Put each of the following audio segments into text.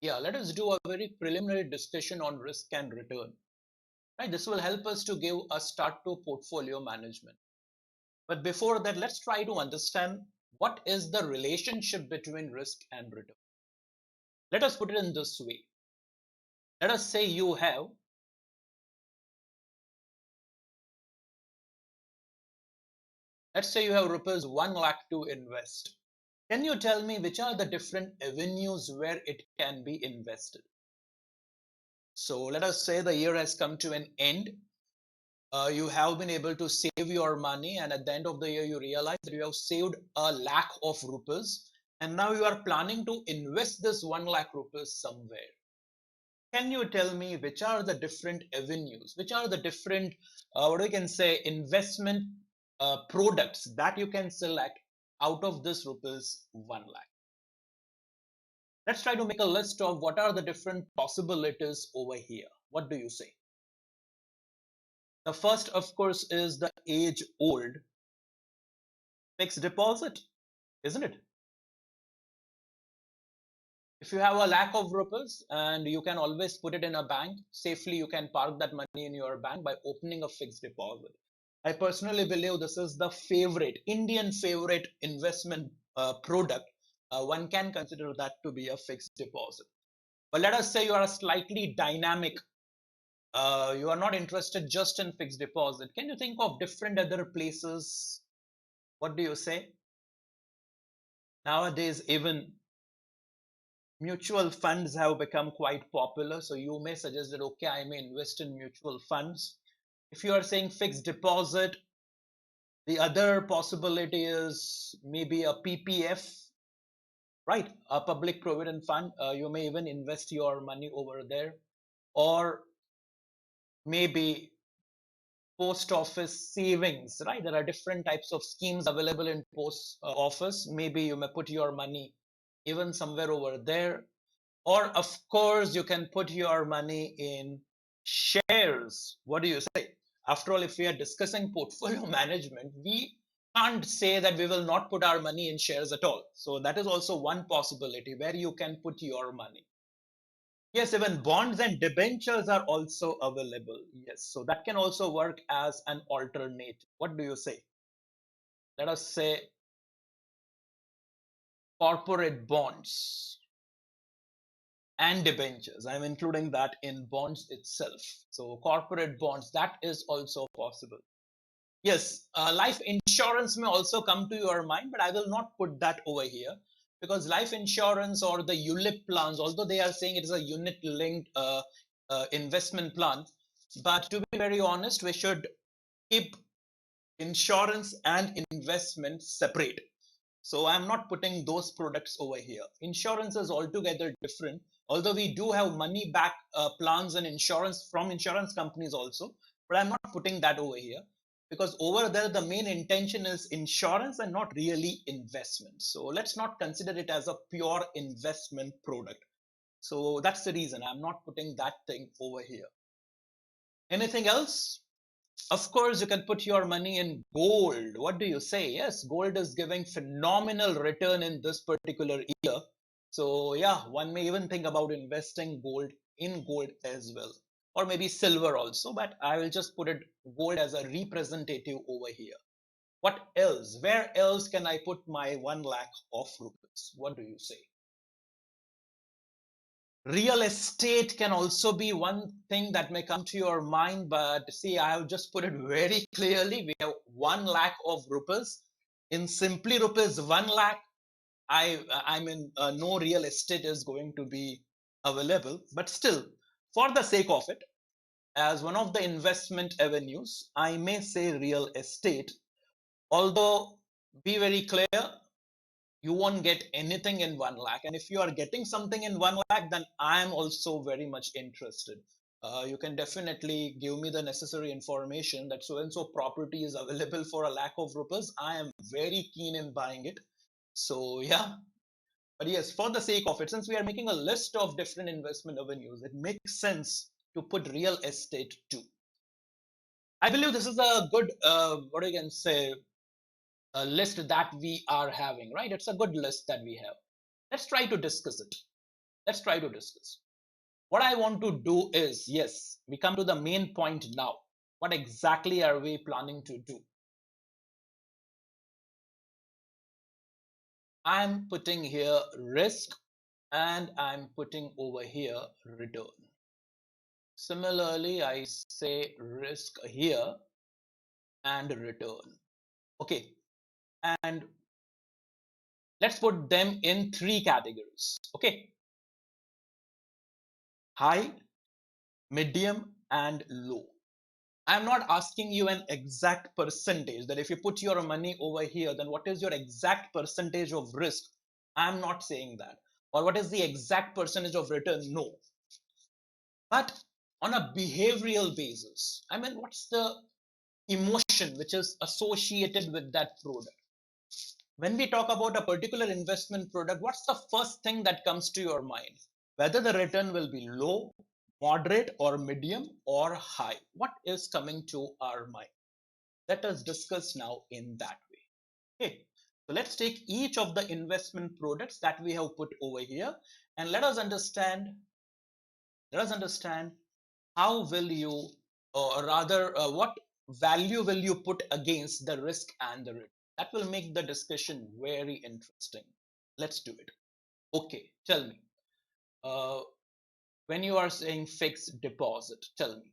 Yeah, let us do a very preliminary discussion on risk and return. Right, this will help us to give a start to portfolio management. But before that, let's try to understand what is the relationship between risk and return. Let us put it in this way. Let us say you have rupees 1 lakh to invest. Can you tell me which are the different avenues where it can be invested? So let us say the year has come to an end. You have been able to save your money, and at the end of the year you realize that you have saved a lakh of rupees, and now you are planning to invest this 1 lakh rupees somewhere. Can you tell me which are the different avenues, which are the different what we can say investment products that you can select out of this rupees 1 lakh? Let's try to make a list of what are the different possibilities over here. What do you say? The first, of course, is the age old fixed deposit, isn't it? If you have a lakh of rupees and you can always put it in a bank, safely you can park that money in your bank by opening a fixed deposit. I personally believe this is the favorite, Indian favorite investment product. One can consider that to be a fixed deposit. But let us say you are a slightly dynamic, you are not interested just in fixed deposit. Can you think of different other places? What do you say? Nowadays, even mutual funds have become quite popular. So you may suggest that, okay, I may invest in mutual funds. If you are saying fixed deposit, the other possibility is maybe a PPF, right? A public provident fund. You may even invest your money over there. Or maybe post office savings, right? There are different types of schemes available in post office. Maybe you may put your money even somewhere over there. Or, of course, you can put your money in shares. What do you say? After all, if we are discussing portfolio management, we can't say that we will not put our money in shares at all. So that is also one possibility where you can put your money. Yes, even bonds and debentures are also available. Yes, so that can also work as an alternative. What do you say? Let us say corporate bonds and debentures. I'm including that in bonds itself. So corporate bonds, that is also possible. Yes, life insurance may also come to your mind, but I will not put that over here because life insurance or the ULIP plans, although they are saying it is a unit linked investment plan, but to be very honest, we should keep insurance and investment separate. So I'm not putting those products over here. Insurance is altogether different. Although we do have money back plans and insurance from insurance companies also, but I'm not putting that over here because over there the main intention is insurance and not really investment. So let's not consider it as a pure investment product. So that's the reason I'm not putting that thing over here. Anything else? Of course, you can put your money in gold. What do you say? Yes, gold is giving phenomenal return in this particular year. So yeah, one may even think about investing gold as well, or maybe silver also. But I will just put it gold as a representative over here. What else? Where else can I put my 1 lakh of rupees? What do you say? Real estate can also be one thing that may come to your mind, but see, I have just put it very clearly. We have 1 lakh of rupees. In simply rupees 1 lakh, I mean, no real estate is going to be available. But still, for the sake of it, as one of the investment avenues, I may say real estate. Although, be very clear, you won't get anything in 1 lakh, and if you are getting something in 1 lakh, then I am also very much interested. You can definitely give me the necessary information that so and so property is available for a lakh of rupees. I am very keen in buying it. So yeah, but yes, for the sake of it, since we are making a list of different investment avenues, it makes sense to put real estate too. I believe this is a good what I can say list that we are having, right? It's a good list that we have. Let's try to discuss it. Let's try to discuss. What I want to do is, yes, we come to the main point now. What exactly are we planning to do? I'm putting here risk and I'm putting over here return. Similarly, I say risk here and return. Okay, and let's put them in three categories. Okay, high, medium, and low. I'm not asking you an exact percentage that if you put your money over here, then what is your exact percentage of risk? I'm not saying that. Or what is the exact percentage of return? No. But on a behavioral basis, I mean, what's the emotion which is associated with that product? When we talk about a particular investment product, what's the first thing that comes to your mind? Whether the return will be low, moderate, or medium, or high. What is coming to our mind? Let us discuss now in that way. Okay. So let's take each of the investment products that we have put over here and let us understand how will you, or rather, what value will you put against the risk and the return? That will make the discussion very interesting. Let's do it. Okay, tell me. Uh, when you are saying fixed deposit, tell me.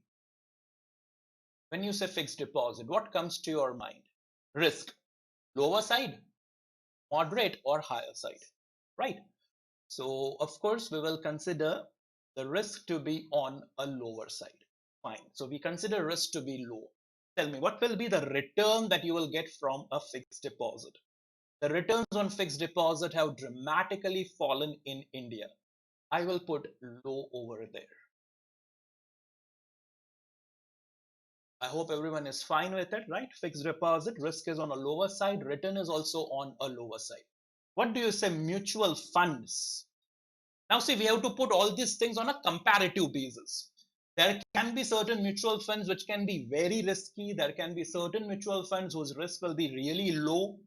When you say fixed deposit, what comes to your mind? Risk, lower side, moderate, or higher side, right? So, of course, we will consider the risk to be on a lower side. Fine. So, we consider risk to be low. Tell me, what will be the return that you will get from a fixed deposit? The returns on fixed deposit have dramatically fallen in India. I will put low over there. I hope everyone is fine with it, right? Fixed deposit, risk is on a lower side, return is also on a lower side. What do you say, mutual funds? Now, see, we have to put all these things on a comparative basis. There can be certain mutual funds which can be very risky. There can be certain mutual funds whose risk will be really low.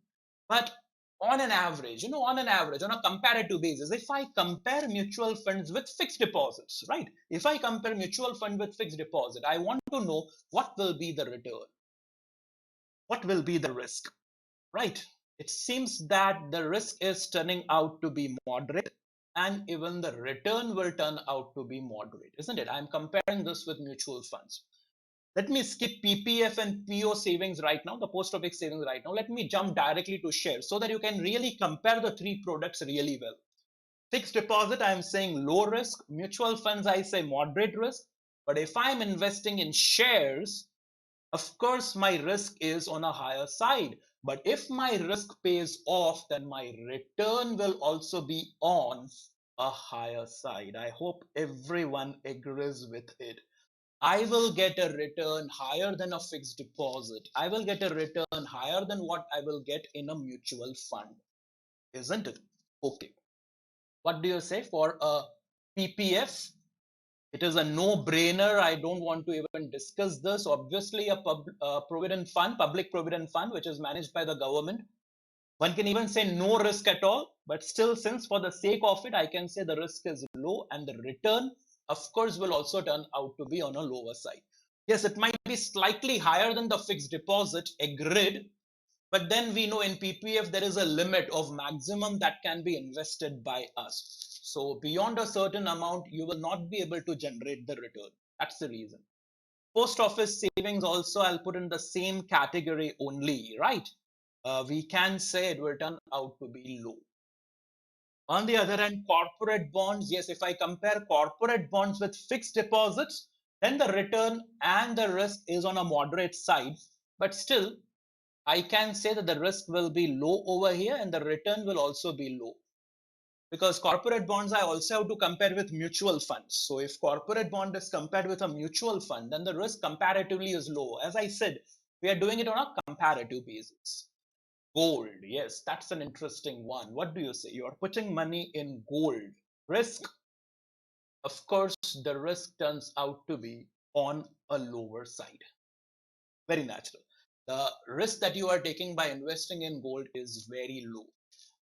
But on an average, on a comparative basis, if I compare mutual funds with fixed deposits, right? If I compare mutual fund with fixed deposit, I want to know what will be the return, what will be the risk, right? It seems that the risk is turning out to be moderate and even the return will turn out to be moderate, isn't it? I'm comparing this with mutual funds. Let me skip PPF and PO savings right now, the post office savings right now. Let me jump directly to shares so that you can really compare the three products really well. Fixed deposit, I'm saying low risk. Mutual funds, I say moderate risk. But if I'm investing in shares, of course, my risk is on a higher side. But if my risk pays off, then my return will also be on a higher side. I hope everyone agrees with it. I will get a return higher than a fixed deposit. I will get a return higher than what I will get in a mutual fund, isn't it? Okay. What do you say for a PPF? It is a no-brainer. I don't want to even discuss this. Obviously, a provident fund, public provident fund, which is managed by the government. One can even say no risk at all. But still, since for the sake of it, I can say the risk is low and the return, of course, will also turn out to be on a lower side. Yes, it might be slightly higher than the fixed deposit, agreed. But then we know in PPF there is a limit of maximum that can be invested by us. So beyond a certain amount, you will not be able to generate the return. That's the reason. Post office savings also I'll put in the same category only, right? We can say it will turn out to be low. On the other hand, corporate bonds, yes, if I compare corporate bonds with fixed deposits, then the return and the risk is on a moderate side. But still, I can say that the risk will be low over here and the return will also be low. Because corporate bonds, I also have to compare with mutual funds. So if corporate bond is compared with a mutual fund, then the risk comparatively is low. As I said, we are doing it on a comparative basis. Gold, yes, that's an interesting one. What do you say? You are putting money in gold. Risk, of course, the risk turns out to be on a lower side. Very natural. The risk that you are taking by investing in gold is very low.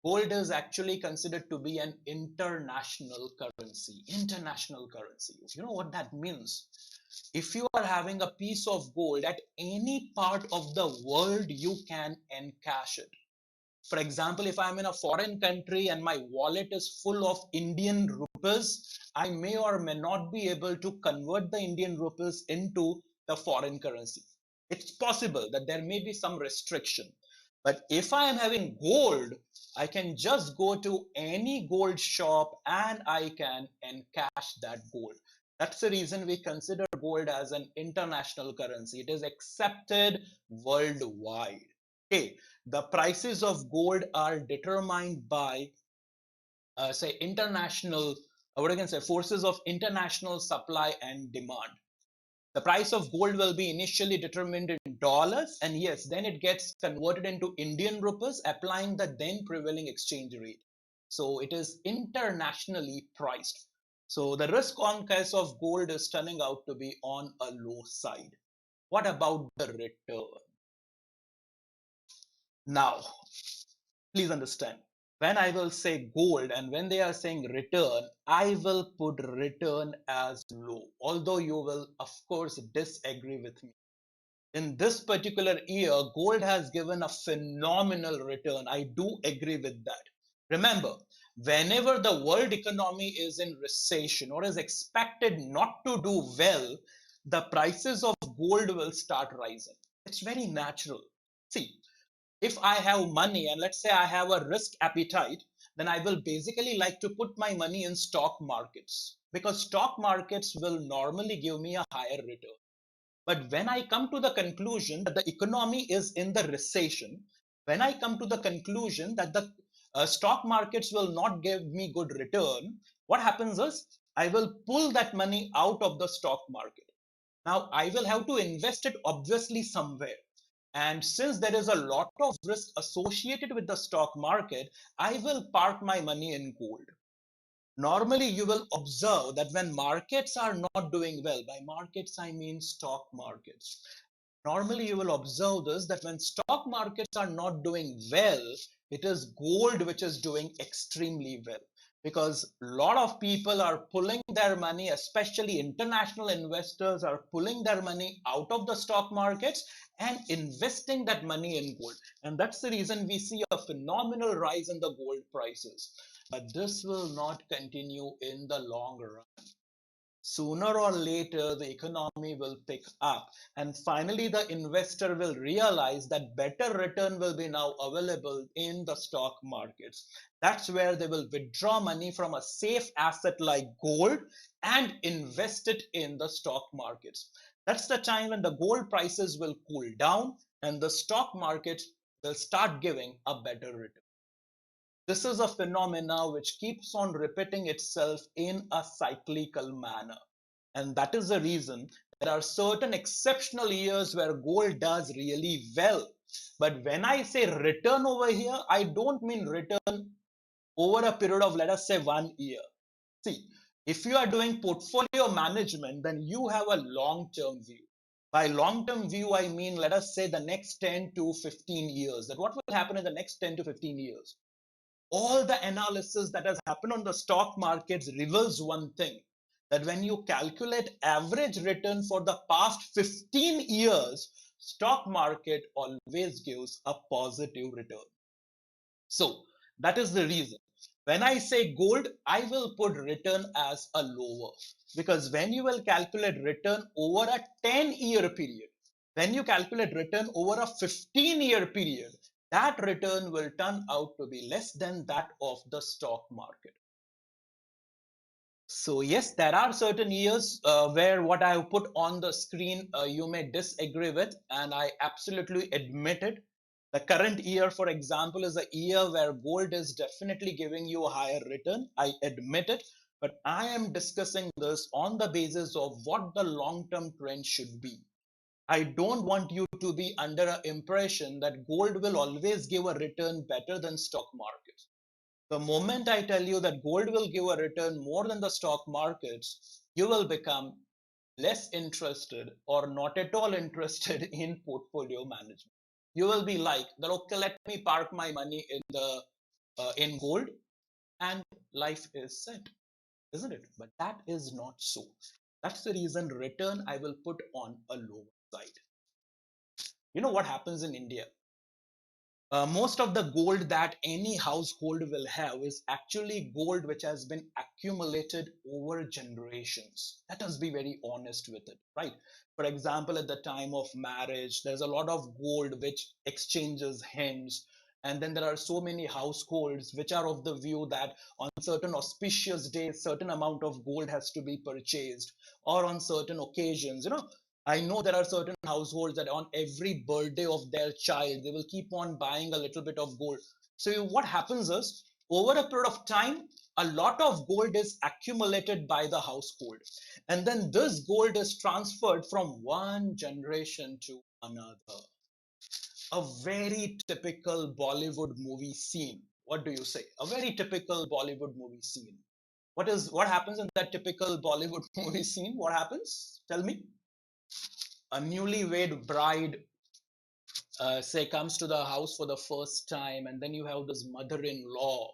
Gold is actually considered to be an international currency. International currency. You know what that means? If you are having a piece of gold at any part of the world, you can encash it. For example, if I'm in a foreign country and my wallet is full of Indian rupees, I may or may not be able to convert the Indian rupees into the foreign currency. It's possible that there may be some restriction. But if I am having gold, I can just go to any gold shop and I can encash that gold. That's the reason we consider gold as an international currency. It is accepted worldwide. Okay, the prices of gold are determined by, say, international, what I can say, forces of international supply and demand. The price of gold will be initially determined in dollars, and yes, then it gets converted into Indian rupees, applying the then prevailing exchange rate. So it is internationally priced. So the risk on case of gold is turning out to be on a low side. What about the return? Now, please understand, when I will say gold and when they are saying return, I will put return as low, although you will of course disagree with me. In this particular year, gold has given a phenomenal return. I do agree with that. Remember, whenever the world economy is in recession or is expected not to do well, the prices of gold will start rising. It's very natural. See, if I have money and let's say I have a risk appetite, then I will basically like to put my money in stock markets because stock markets will normally give me a higher return. But when I come to the conclusion that the economy is in the recession, when I come to the conclusion that the stock markets will not give me good return, what happens is I will pull that money out of the stock market. Now I will have to invest it obviously somewhere. And since there is a lot of risk associated with the stock market, I will park my money in gold. Normally, you will observe that when markets are not doing well, by markets I mean stock markets. Normally, you will observe this that when stock markets are not doing well, it is gold which is doing extremely well because a lot of people are pulling their money, especially international investors are pulling their money out of the stock markets and investing that money in gold. And that's the reason we see a phenomenal rise in the gold prices. But this will not continue in the long run. Sooner or later, the economy will pick up, and finally, the investor will realize that better return will be now available in the stock markets. That's where they will withdraw money from a safe asset like gold and invest it in the stock markets. That's the time when the gold prices will cool down and the stock market will start giving a better return. This is a phenomena which keeps on repeating itself in a cyclical manner. And that is the reason there are certain exceptional years where gold does really well. But when I say return over here, I don't mean return over a period of, let us say, 1 year. See, if you are doing portfolio management, then you have a long-term view. By long-term view, I mean, let us say the next 10 to 15 years. That what will happen in the next 10 to 15 years? All the analysis that has happened on the stock markets reveals one thing, that when you calculate average return for the past 15 years, stock market always gives a positive return. So that is the reason. When I say gold, I will put return as a lower, because when you will calculate return over a 10-year period, when you calculate return over a 15-year period, that return will turn out to be less than that of the stock market. So yes, there are certain years where what I have put on the screen you may disagree with, and I absolutely admit it. The current year, for example, is a year where gold is definitely giving you a higher return. I admit it, but I am discussing this on the basis of what the long-term trend should be. I don't want you to be under an impression that gold will always give a return better than stock markets. The moment I tell you that gold will give a return more than the stock markets, you will become less interested or not at all interested in portfolio management. You will be like that, okay, let me park my money in the in gold and life is set, isn't it? But that is not so. That's the reason return I will put on a lower side. You know what happens in India? Most of the gold that any household will have is actually gold which has been accumulated over generations. Let us be very honest with it, right? For example, at the time of marriage, there's a lot of gold which exchanges hands. And then there are so many households which are of the view that on certain auspicious days, certain amount of gold has to be purchased, or on certain occasions, I know there are certain households that on every birthday of their child, they will keep on buying a little bit of gold. So what happens is, over a period of time, a lot of gold is accumulated by the household. And then this gold is transferred from one generation to another. A very typical Bollywood movie scene. What do you say? A very typical Bollywood movie scene. What happens in that typical Bollywood movie scene? What happens? Tell me. A newlywed bride say comes to the house for the first time, and then you have this mother-in-law.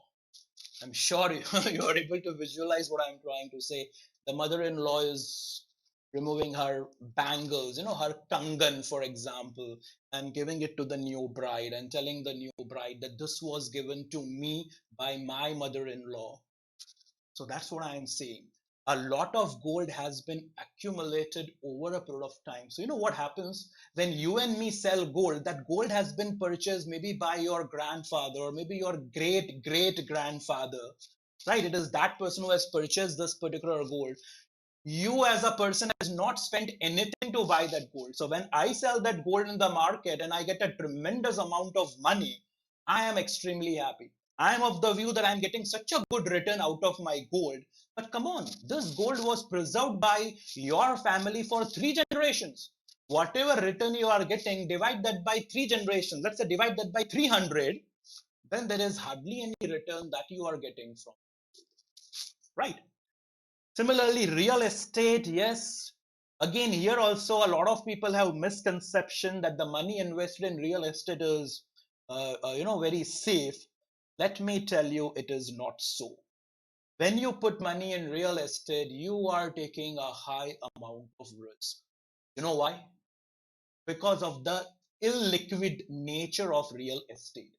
I'm sure you are able to visualize what I'm trying to say. The mother-in-law is removing her bangles, her kangan, for example, and giving it to the new bride and telling the new bride that this was given to me by my mother-in-law. So that's what I am saying. A lot of gold has been accumulated over a period of time. So you know what happens when you and me sell gold? That gold has been purchased maybe by your grandfather or maybe your great great grandfather, right? It is that person who has purchased this particular gold. You as a person has not spent anything to buy that gold. So when I sell that gold in the market and I get a tremendous amount of money, I am extremely happy. I am of the view that I'm getting such a good return out of my gold. But come on, this gold was preserved by your family for 3 generations. Whatever return you are getting, divide that by 3 generations. Let's say divide that by 300. Then there is hardly any return that you are getting from, right? Similarly, real estate, yes. Again, here also a lot of people have misconception that the money invested in real estate is, very safe. Let me tell you, it is not so. When you put money in real estate, you are taking a high amount of risk. You know why? Because of the illiquid nature of real estate.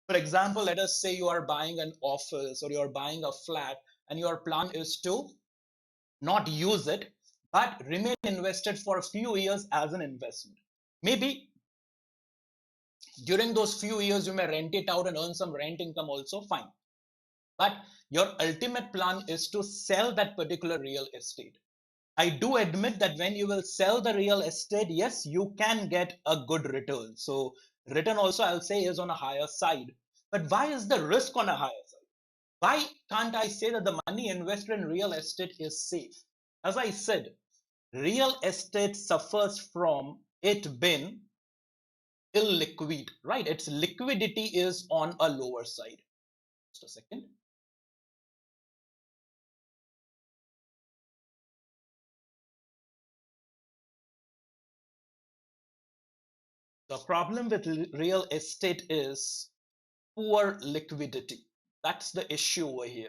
For example, let us say you are buying an office or you are buying a flat and your plan is to not use it, but remain invested for a few years as an investment. Maybe during those few years, you may rent it out and earn some rent income also, fine. But your ultimate plan is to sell that particular real estate. I do admit that when you will sell the real estate, yes, you can get a good return. So return also, I'll say, is on a higher side. But why is the risk on a higher side? Why can't I say that the money invested in real estate is safe? As I said, real estate suffers from it being illiquid, right? Its liquidity is on a lower side. Just a second. The problem with real estate is poor liquidity. That's the issue over here.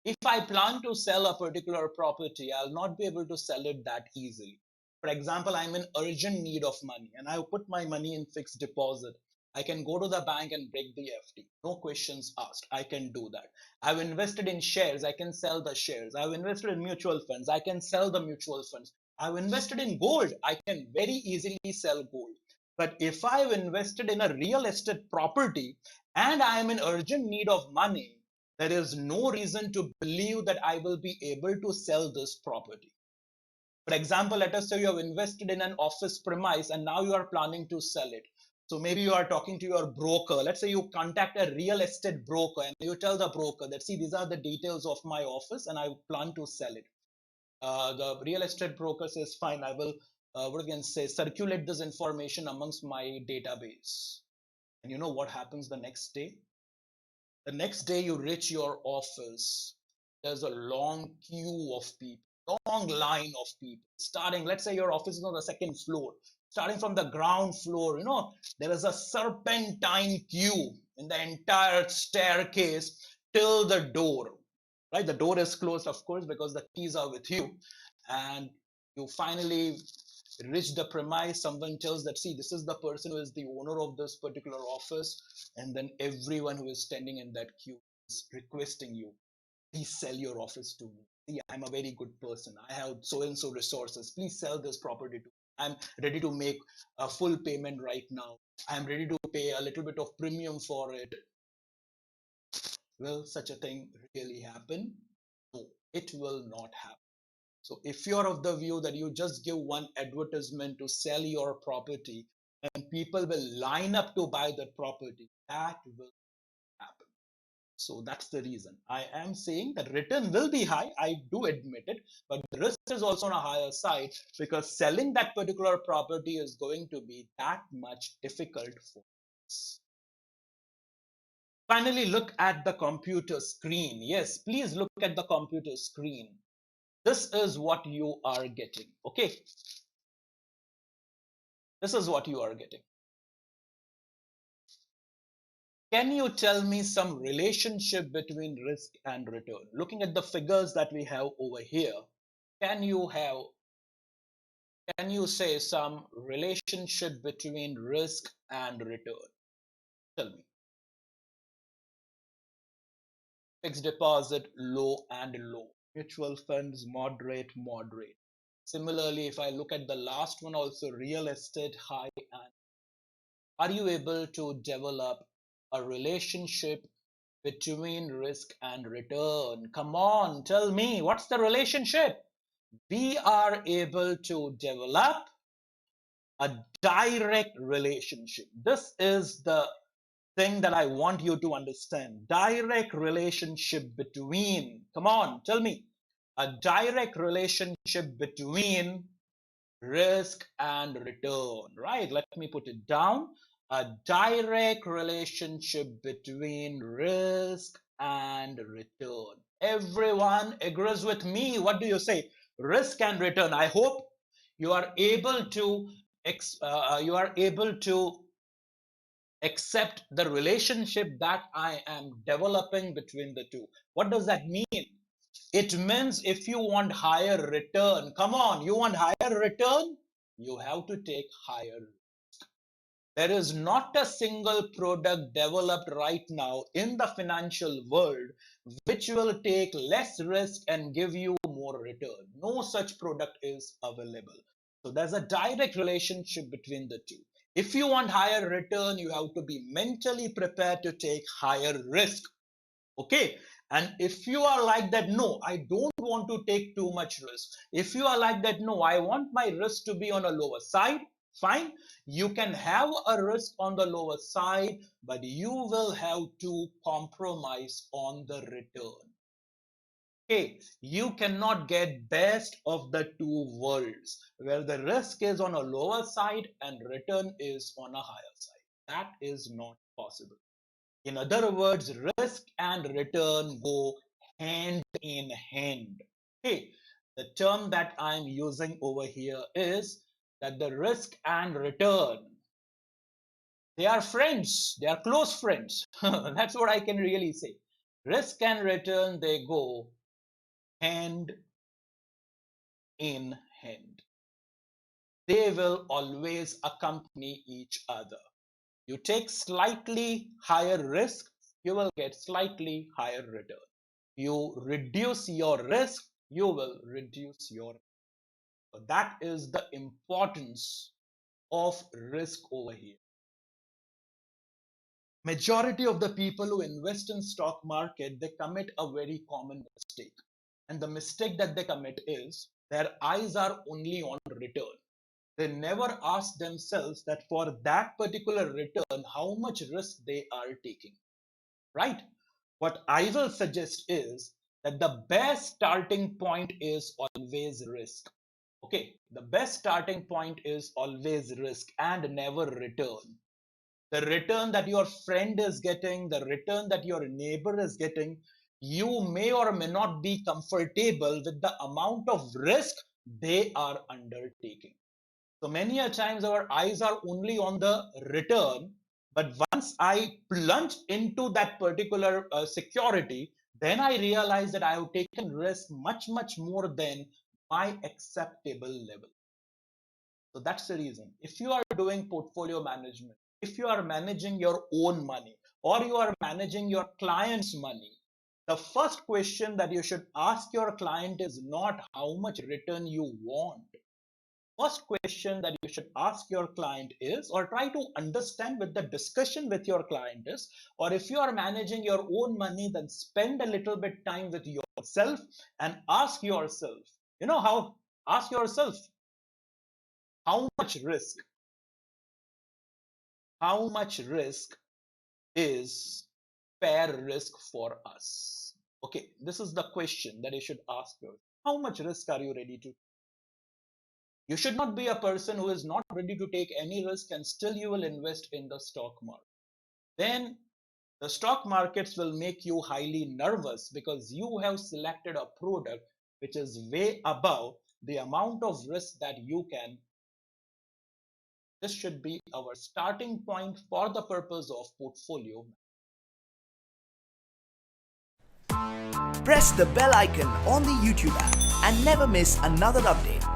If I plan to sell a particular property, I'll not be able to sell it that easily. For example, I'm in urgent need of money and I put my money in fixed deposit. I can go to the bank and break the FD. No questions asked. I can do that. I've invested in shares. I can sell the shares. I've invested in mutual funds. I can sell the mutual funds. I've invested in gold. I can very easily sell gold. But if I've invested in a real estate property and I am in urgent need of money, there is no reason to believe that I will be able to sell this property. For example, let us say you have invested in an office premise and now you are planning to sell it. So maybe you are talking to your broker. Let's say you contact a real estate broker and you tell the broker that, see, these are the details of my office and I plan to sell it. The real estate broker says, fine, I will, what can say, circulate this information amongst my database. And you know what happens the next day? The next day you reach your office, there's a long queue of people, long line of people. Starting, let's say your office is on the second floor. Starting from the ground floor, there is a serpentine queue, in the entire staircase till the door, right? The door is closed, of course, because the keys are with you. And you finally reach the premise. Someone tells that, see, this is the person who is the owner of this particular office. And then everyone who is standing in that queue is requesting you, please sell your office to me. See, I'm a very good person. I have so and so resources. Please sell this property to me. I'm ready to make a full payment right now. I'm ready to pay a little bit of premium for it. Will such a thing really happen? No, it will not happen. So if you're of the view that you just give one advertisement to sell your property and people will line up to buy that property, that will happen. So that's the reason I am saying that return will be high. I do admit it, but the risk is also on a higher side because selling that particular property is going to be that much difficult for us. Finally, look at the computer screen. Yes, please look at the computer screen. This is what you are getting. Okay. This is what you are getting. Can you tell me some relationship between risk and return? Looking at the figures that we have over here, can you say some relationship between risk and return? Tell me. Fixed deposit, low and low. Mutual funds, moderate, moderate. Similarly, if I look at the last one also, real estate, high and are you able to develop a relationship between risk and return? Come on, tell me, what's the relationship? We are able to develop a direct relationship. This is the thing that I want you to understand. Direct relationship between, come on, tell me, a direct relationship between risk and return, right? Let me put it down. A direct relationship between risk and return. Everyone agrees with me. What do you say? Risk and return. I hope you are able to accept the relationship that I am developing between the two. What does that mean? It means if you want higher return, come on, you want higher return, you have to take higher. There is not a single product developed right now in the financial world which will take less risk and give you more return. No such product is available. So there's a direct relationship between the two. If you want higher return, you have to be mentally prepared to take higher risk. Okay. And if you are like that, no, I don't want to take too much risk. If you are like that, no, I want my risk to be on a lower side, fine. You can have a risk on the lower side, but you will have to compromise on the return. Okay, you cannot get best of the two worlds where the risk is on a lower side and return is on a higher side. That is not possible. In other words, risk and return go hand in hand. Okay, the term that I'm using over here is that the risk and return, they are friends, they are close friends. That's what I can really say. Risk and return, they go hand in hand. They will always accompany each other. You take slightly higher risk, you will get slightly higher return. You reduce your risk, you will reduce your. That is the importance of risk over here. Majority of the people who invest in stock market, they commit a very common mistake. And the mistake that they commit is their eyes are only on return. They never ask themselves that for that particular return, how much risk they are taking, right? What I will suggest is that the best starting point is always risk. Okay, the best starting point is always risk and never return. The return that your friend is getting, the return that your neighbor is getting, you may or may not be comfortable with the amount of risk they are undertaking. So many a times our eyes are only on the return, But once I plunge into that particular security, then I realize that I have taken risk much more than my acceptable level. So that's the reason. If you are doing portfolio management, if you are managing your own money or you are managing your client's money, the first question that you should ask your client is not how much return you want. First question that you should ask your client is, or try to understand with the discussion with your client is, or if you are managing your own money, then spend a little bit time with yourself and ask yourself, ask yourself, how much risk, how much risk is fair risk for us? Okay, this is the question that you should ask yourself. How much risk are you ready to? You should not be a person who is not ready to take any risk and still you will invest in the stock market. Then the stock markets will make you highly nervous because you have selected a product which is way above the amount of risk that you can. This should be our starting point for the purpose of portfolio. Press the bell icon on the YouTube app and never miss another update.